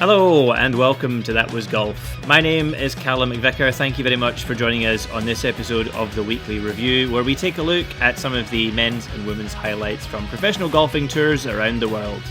Hello and welcome to That Was Golf. My name is Calum MacVicar. Thank you very much for joining us on this episode of the Weekly Review, where we take a look at some of the men's and women's highlights from professional golfing tours around the world.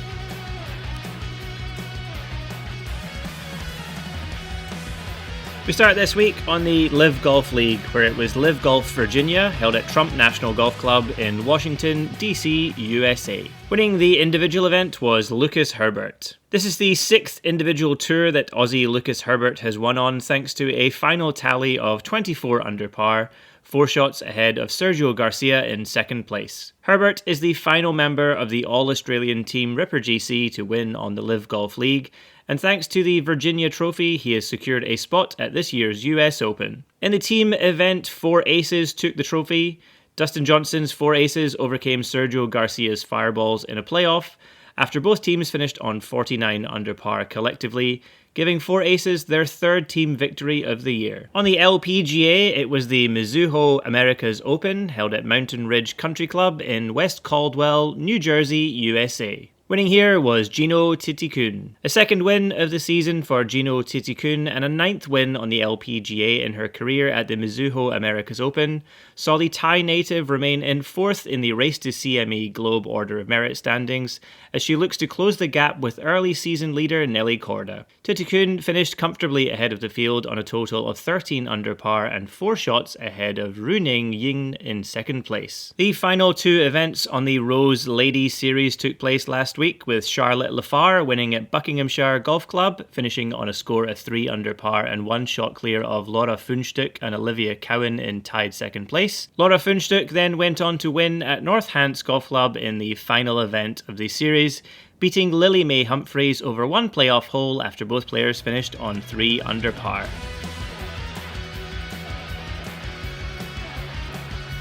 We start this week on the LIV Golf League, where it was LIV Golf Virginia, held at Trump National Golf Club in Washington, D.C., USA. Winning the individual event was Lucas Herbert. This is the sixth individual tour that Aussie Lucas Herbert has won on, thanks to a final tally of 24 under par, 4 shots ahead of Sergio Garcia in second place. Herbert is the final member of the All-Australian team Ripper GC to win on the LIV Golf League, and thanks to the Virginia Trophy, he has secured a spot at this year's US Open. In the team event, 4 aces took the trophy. Dustin Johnson's 4 aces overcame Sergio Garcia's fireballs in a playoff, after both teams finished on 49 under par collectively, giving 4 aces their third team victory of the year. On the LPGA, it was the Mizuho Americas Open, held at Mountain Ridge Country Club in West Caldwell, New Jersey, USA. Winning here was Gino Titicun. A second win of the season for Gino Titicun and a 9th win on the LPGA in her career at the Mizuho Americas Open saw the Thai native remain in 4th in the Race to CME Globe Order of Merit standings as she looks to close the gap with early season leader Nelly Korda. Titicun finished comfortably ahead of the field on a total of 13 under par and 4 shots ahead of Runing Ying in second place. The final 2 events on the Rose Ladies Series took place last week, with Charlotte Lafar winning at Buckinghamshire Golf Club, finishing on a score of 3 under par and 1 shot clear of Laura Funchtuk and Olivia Cowan in tied second place. Laura Funchtuk then went on to win at Northants Golf Club in the final event of the series, beating Lily Mae Humphreys over 1 playoff hole after both players finished on 3 under par.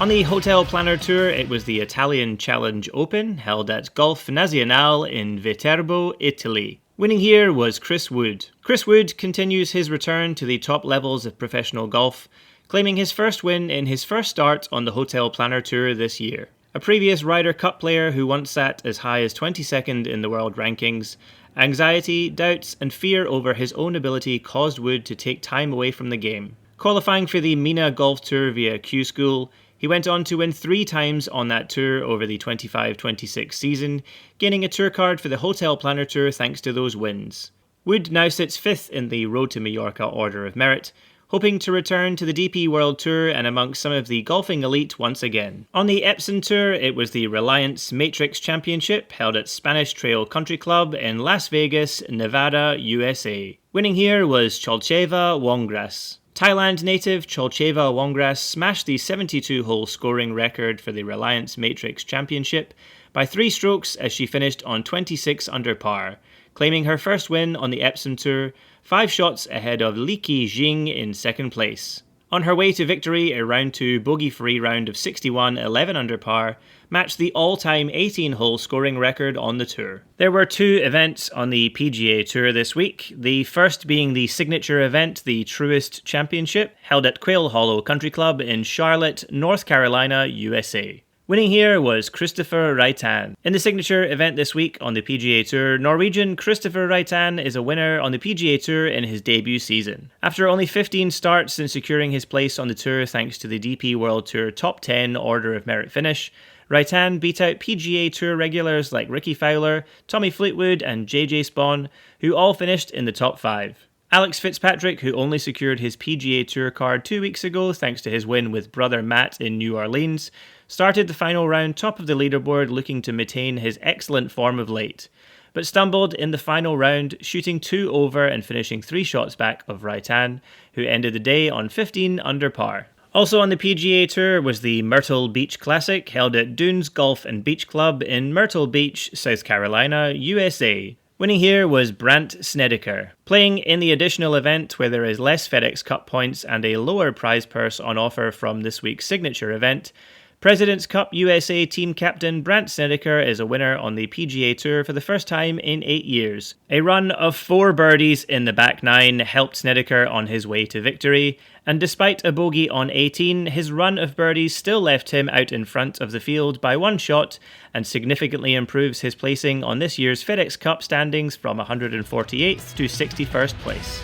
On the Hotel Planner Tour, it was the Italian Challenge Open, held at Golf Nazionale in Viterbo, Italy. Winning here was Chris Wood. Chris Wood continues his return to the top levels of professional golf, claiming his first win in his first start on the Hotel Planner Tour this year. A previous Ryder Cup player who once sat as high as 22nd in the world rankings, anxiety, doubts and fear over his own ability caused Wood to take time away from the game. Qualifying for the MENA Golf Tour via Q School, he went on to win 3 times on that tour over the 25-26 season, gaining a tour card for the Hotel Planner Tour thanks to those wins. Wood now sits 5th in the Road to Mallorca Order of Merit, hoping to return to the DP World Tour and amongst some of the golfing elite once again. On the Epson Tour, it was the Reliance Matrix Championship, held at Spanish Trail Country Club in Las Vegas, Nevada, USA. Winning here was Cholcheva Wongras. Thailand native Cholcheva Wongras smashed the 72-hole scoring record for the Reliance Matrix Championship by 3 strokes as she finished on 26 under par, claiming her first win on the Epson Tour, 5 shots ahead of Li Jing in second place. On her way to victory, a round 2 bogey-free round of 61, 11 under par, matched the all-time 18-hole scoring record on the tour. There were 2 events on the PGA Tour this week, the first being the signature event, the Truist Championship, held at Quail Hollow Country Club in Charlotte, North Carolina, USA. Winning here was Christopher Reitan. In the signature event this week on the PGA Tour, Norwegian Christopher Reitan is a winner on the PGA Tour in his debut season. After only 15 starts since securing his place on the tour thanks to the DP World Tour Top 10 Order of Merit finish, Reitan beat out PGA Tour regulars like Ricky Fowler, Tommy Fleetwood and JJ Spawn, who all finished in the top 5. Alex Fitzpatrick, who only secured his PGA Tour card 2 weeks ago thanks to his win with brother Matt in New Orleans, started the final round top of the leaderboard looking to maintain his excellent form of late, but stumbled in the final round, shooting 2 over and finishing 3 shots back of Reitan, who ended the day on 15 under par. Also on the PGA Tour was the Myrtle Beach Classic, held at Dunes Golf and Beach Club in Myrtle Beach, South Carolina, USA. Winning here was Brandt Snedeker. Playing in the additional event where there is less FedEx Cup points and a lower prize purse on offer from this week's signature event, President's Cup USA team captain Brandt Snedeker is a winner on the PGA Tour for the first time in 8 years. A run of 4 birdies in the back 9 helped Snedeker on his way to victory, and despite a bogey on 18, his run of birdies still left him out in front of the field by 1 shot and significantly improves his placing on this year's FedEx Cup standings from 148th to 61st place.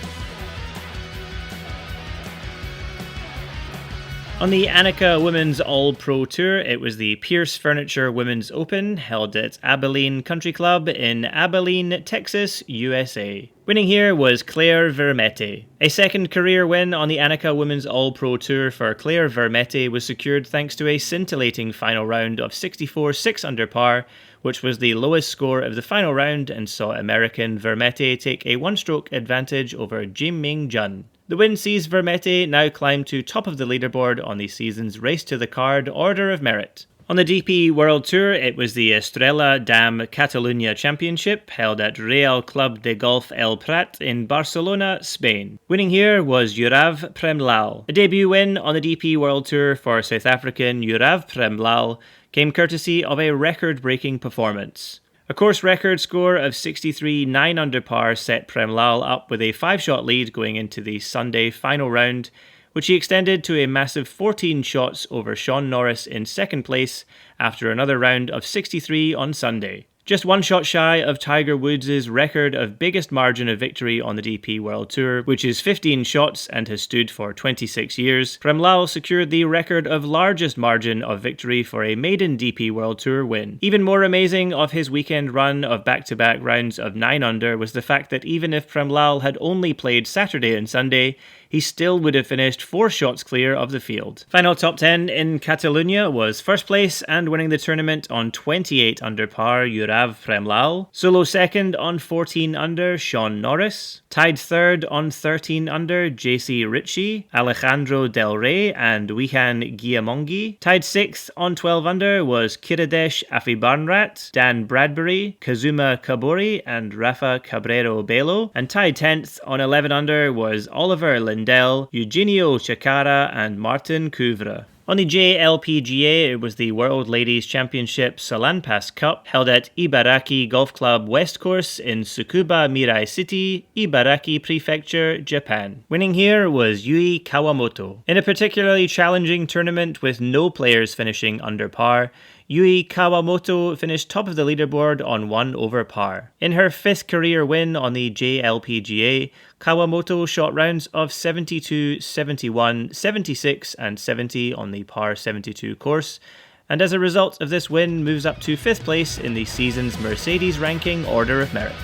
On the Annika Women's All-Pro Tour, it was the Pierce Furniture Women's Open, held at Abilene Country Club in Abilene, Texas, USA. Winning here was Claire Vermette. A second career win on the Annika Women's All-Pro Tour for Claire Vermette was secured thanks to a scintillating final round of 64-6 under par, which was the lowest score of the final round and saw American Vermette take a 1-stroke advantage over Jim-Ming Jun. The win sees Vermette now climb to top of the leaderboard on the season's Race to the Card Order of Merit. On the DP World Tour, it was the Estrella Damm Catalunya Championship, held at Real Club de Golf El Prat in Barcelona, Spain. Winning here was Jurav Premlall. A debut win on the DP World Tour for South African Jurav Premlall came courtesy of a record-breaking performance. A course record score of 63.9 under par set Premlall up with a 5-shot lead going into the Sunday final round, which he extended to a massive 14 shots over Shaun Norris in second place after another round of 63 on Sunday. Just 1 shot shy of Tiger Woods' record of biggest margin of victory on the DP World Tour, which is 15 shots and has stood for 26 years, Premlall secured the record of largest margin of victory for a maiden DP World Tour win. Even more amazing of his weekend run of back-to-back rounds of 9 under was the fact that even if Premlall had only played Saturday and Sunday, he still would have finished 4 shots clear of the field. Final top 10 in Catalunya was first place and winning the tournament on 28 under par, Jurav Premlall. Solo second on 14 under, Shaun Norris. Tied third on 13 under, JC Ritchie, Alejandro Del Rey and Wihan Guiamongi. Tied 6th on 12 under was Kiradesh Afibarnrat, Dan Bradbury, Kazuma Kabori and Rafa Cabrero Bello. And tied 10th on 11 under was Oliver Lindell, Eugenio Chacara and Martin Couvre. On the KLPGA, it was the World Ladies Championship Salonpas Cup, held at Ibaraki Golf Club West Course in Tsukuba Mirai City, Ibaraki Prefecture, Japan. Winning here was Yui Kawamoto. In a particularly challenging tournament with no players finishing under par, Yui Kawamoto finished top of the leaderboard on 1 over par. In her 5th career win on the KLPGA, Kawamoto shot rounds of 72, 71, 76 and 70 on the par 72 course, and as a result of this win moves up to 5th place in the season's Mercedes ranking Order of Merit.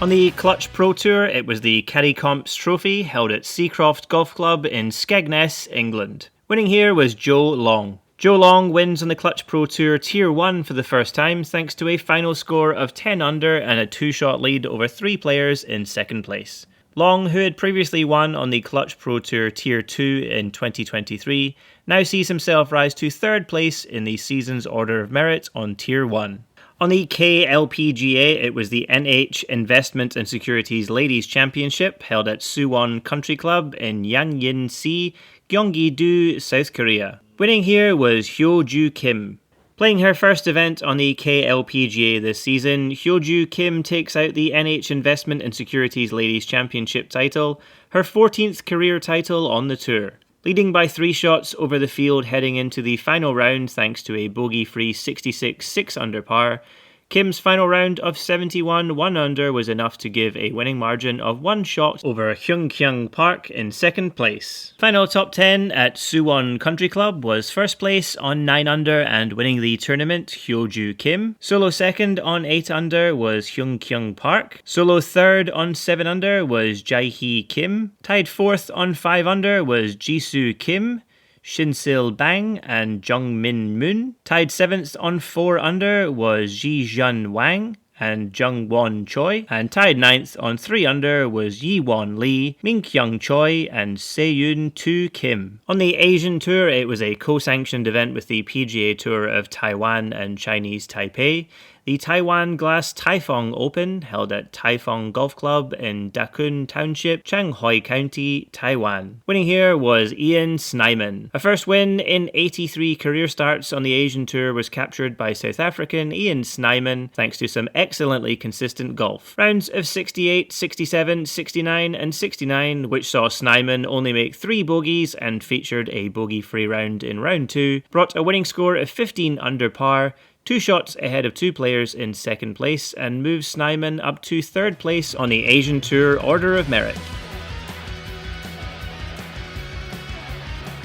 On the Clutch Pro Tour, it was the Caddy Comps Trophy held at Seacroft Golf Club in Skegness, England. Winning here was Joe Long. Joe Long wins on the Clutch Pro Tour Tier 1 for the first time thanks to a final score of 10 under and a 2-shot lead over 3 players in second place. Long, who had previously won on the Clutch Pro Tour Tier 2 in 2023, now sees himself rise to 3rd place in the season's Order of Merit on Tier 1. On the KLPGA, it was the NH Investment and Securities Ladies Championship held at Suwon Country Club in Yangin-si, Gyeonggi-do, South Korea. Winning here was Hyo-ju Kim. Playing her first event on the KLPGA this season, Hyo-ju Kim takes out the NH Investment and Securities Ladies Championship title, her 14th career title on the tour. Leading by 3 shots over the field heading into the final round thanks to a bogey-free 66-6 under par, Kim's final round of 71 1 under was enough to give a winning margin of 1 shot over Hyungkyung Park in second place. Final top 10 at Suwon Country Club was first place on 9 under and winning the tournament, Hyo-ju Kim. Solo second on 8 under was Hyungkyung Park. Solo third on 7 under was Jae-hee Kim. Tied 4th on 5 under was Jisoo Kim, Shinsil Bang and Jung Min Moon. Tied 7th on 4 under was Ji Jun Wang and Jung Won Choi, and tied 9th on 3 under was Yi Won Lee, Min Kyung Choi and Seyoon Tu Kim. On the Asian Tour, it was a co-sanctioned event with the PGA Tour of Taiwan and Chinese Taipei. The Taiwan Glass Taifeng Open, held at Taifeng Golf Club in Dakun Township, Changhoi County, Taiwan. Winning here was Ian Snyman. A first win in 83 career starts on the Asian Tour was captured by South African Ian Snyman thanks to some excellently consistent golf. Rounds of 68, 67, 69 and 69, which saw Snyman only make 3 bogeys and featured a bogey-free round in round 2, brought a winning score of 15 under par, 2 shots ahead of 2 players in second place, and moves Snyman up to 3rd place on the Asian Tour Order of Merit.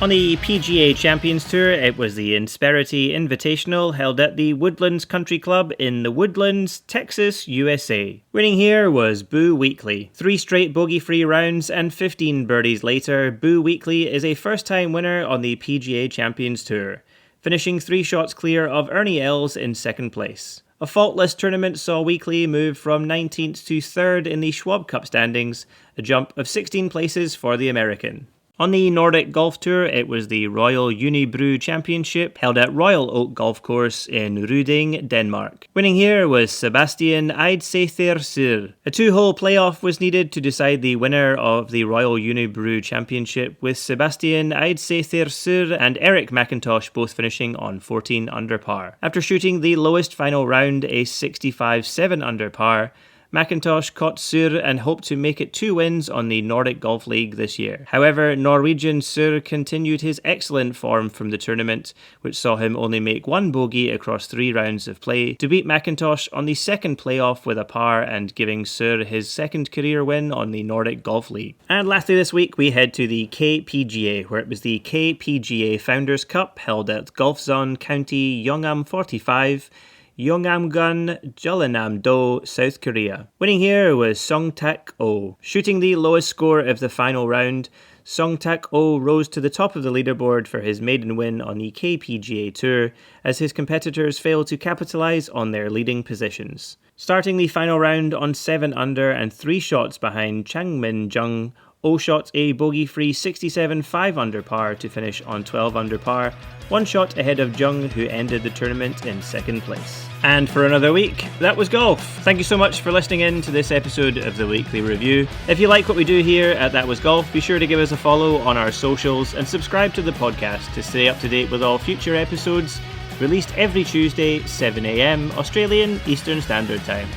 On the PGA Champions Tour, it was the Insperity Invitational held at the Woodlands Country Club in the Woodlands, Texas, USA. Winning here was Boo Weekley. 3 straight bogey-free rounds and 15 birdies later, Boo Weekley is a first-time winner on the PGA Champions Tour, finishing 3 shots clear of Ernie Els in second place. A faultless tournament saw Weekley move from 19th to 3rd in the Schwab Cup standings, a jump of 16 places for the American. On the Nordic Golf Tour, it was the Royal Unibrew Championship held at Royal Oak Golf Course in Ruding, Denmark. Winning here was Sebastian Eidsether. A 2-hole playoff was needed to decide the winner of the Royal Unibrew Championship, with Sebastian Eidsether and Eric McIntosh both finishing on 14 under par. After shooting the lowest final round, a 65-7 under par, McIntosh caught Sur and hoped to make it 2 wins on the Nordic Golf League this year. However, Norwegian Sur continued his excellent form from the tournament, which saw him only make 1 bogey across 3 rounds of play to beat McIntosh on the second playoff with a par and giving Sur his 2nd career win on the Nordic Golf League. And lastly this week we head to the KPGA, where it was the KPGA Founders Cup held at Golfzone County Yeongam 45, Yeongamgun, Jeollanam-do, South Korea. Winning here was Song-tak-oh. Shooting the lowest score of the final round, Song-tak-oh rose to the top of the leaderboard for his maiden win on the KPGA Tour, as his competitors failed to capitalise on their leading positions. Starting the final round on 7 under and 3 shots behind Changmin Jung, Oh shot a bogey-free 67-5 under par to finish on 12 under par, 1 shot ahead of Jung, who ended the tournament in 2nd place. And for another week, that was golf. Thank you so much for listening in to this episode of the Weekly Review. If you like what we do here at That Was Golf, be sure to give us a follow on our socials and subscribe to the podcast to stay up to date with all future episodes, released every Tuesday, 7 AM Australian Eastern Standard Time.